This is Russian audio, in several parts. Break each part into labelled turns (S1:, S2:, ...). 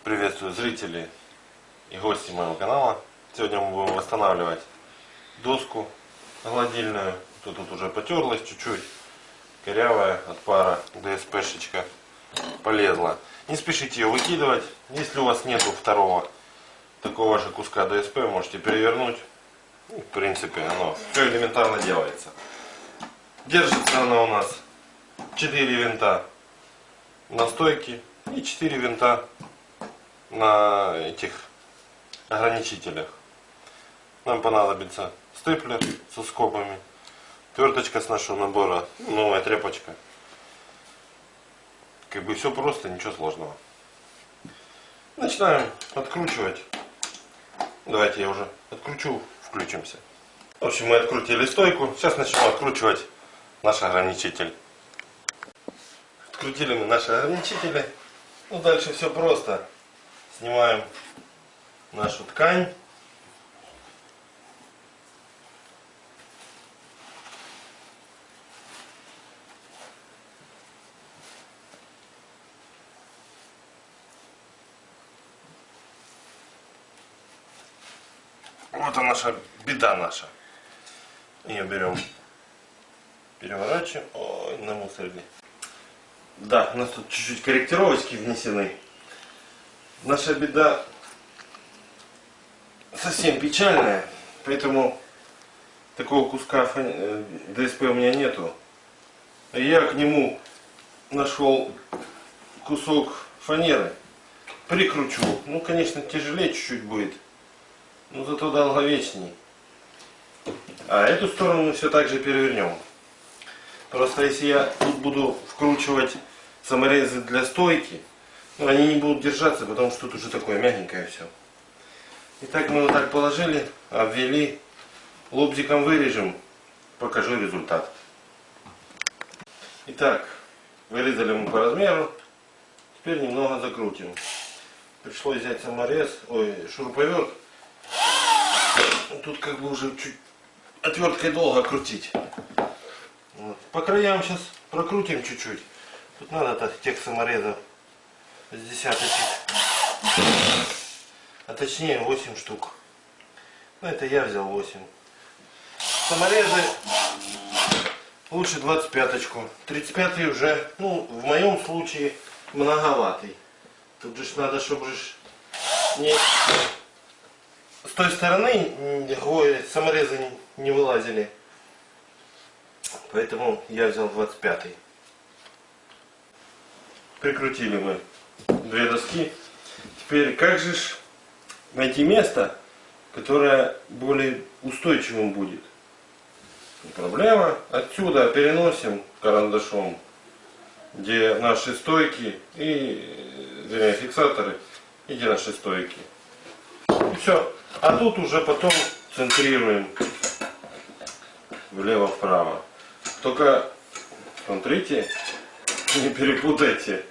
S1: Приветствую зрителей и гостей моего канала. Сегодня мы будем восстанавливать доску гладильную. Тут уже потерлась чуть-чуть, корявая от пара, ДСП-шечка полезла. Не спешите ее выкидывать. Если у вас нету второго такого же куска ДСП, можете перевернуть. В принципе, оно все элементарно делается. Держится она у нас 4 винта на стойке и 4 винта на этих ограничителях. Нам понадобится степлер со скобами, отверточка с нашего набора, новая тряпочка. Как бы все просто, ничего сложного. Начинаем откручивать. Давайте я уже откручу, включимся. В общем, мы открутили стойку. Сейчас начнем откручивать наш ограничитель. Открутили мы наши ограничители. Ну, дальше все просто. Снимаем нашу ткань. Вот она наша беда наша. Ее берем, переворачиваем. Ой, намусорили. Да, у нас тут чуть-чуть корректировочки внесены. Наша беда совсем печальная, поэтому такого куска ДСП у меня нету. Я к нему нашел кусок фанеры, прикручу. Ну, конечно, тяжелее чуть-чуть будет, но зато долговечней. А эту сторону мы все так же перевернем. Просто если я тут буду вкручивать саморезы для стойки, ну, они не будут держаться, потому что тут уже такое мягенькое все. Итак, мы вот так положили, обвели, лобзиком вырежем, покажу результат. Итак, вырезали мы по размеру, теперь немного закрутим. Пришлось взять саморез, шуруповерт. Тут как бы уже чуть отверткой долго крутить. Вот. По краям сейчас прокрутим чуть-чуть. Тут надо тех саморезов с десяточек, а точнее 8 штук. Ну, это я взял 8. Саморезы лучше 25-очку. 35-й уже, ну, в моем случае многоватый. Тут же надо, чтобы не с той стороны саморезы не вылазили. Поэтому я взял 25-й. Прикрутили мы 2 доски. Теперь как же найти место, которое более устойчивым будет? Проблема. Отсюда переносим карандашом, где наши стойки и фиксаторы, и где наши стойки. И все. А тут уже потом центрируем влево-вправо. Только смотрите, не перепутайте.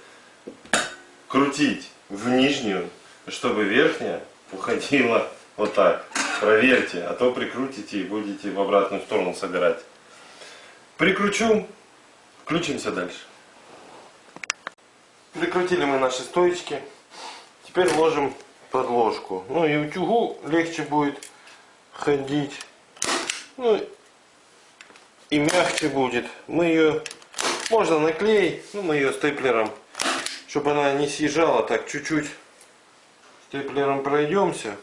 S1: Крутить в нижнюю, чтобы верхняя уходила вот так. Проверьте, а то прикрутите и будете в обратную сторону собирать. Прикручу, включимся дальше. Прикрутили мы наши стоечки. Теперь ложим подложку. Ну и утюгу легче будет ходить. Ну и мягче будет. Мы ее можно наклеить, ну, мы ее степлером, чтобы она не съезжала, так чуть-чуть степлером пройдемся.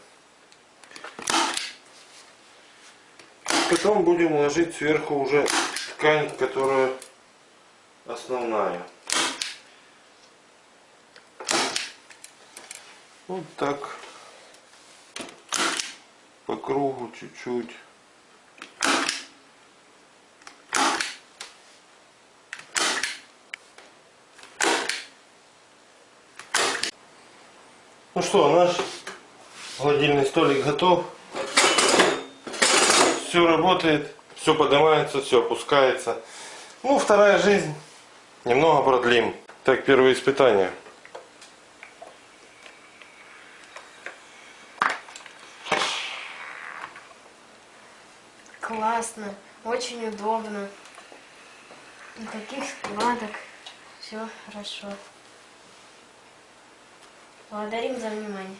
S1: Потом будем ложить сверху уже ткань, которая основная. Вот так по кругу чуть-чуть. Ну что, наш холодильный столик готов. Все работает, все поднимается, все опускается. Ну, вторая жизнь. Немного продлим. Так, первое испытание.
S2: Классно, очень удобно. Никаких складок. Все хорошо. Благодарим за внимание.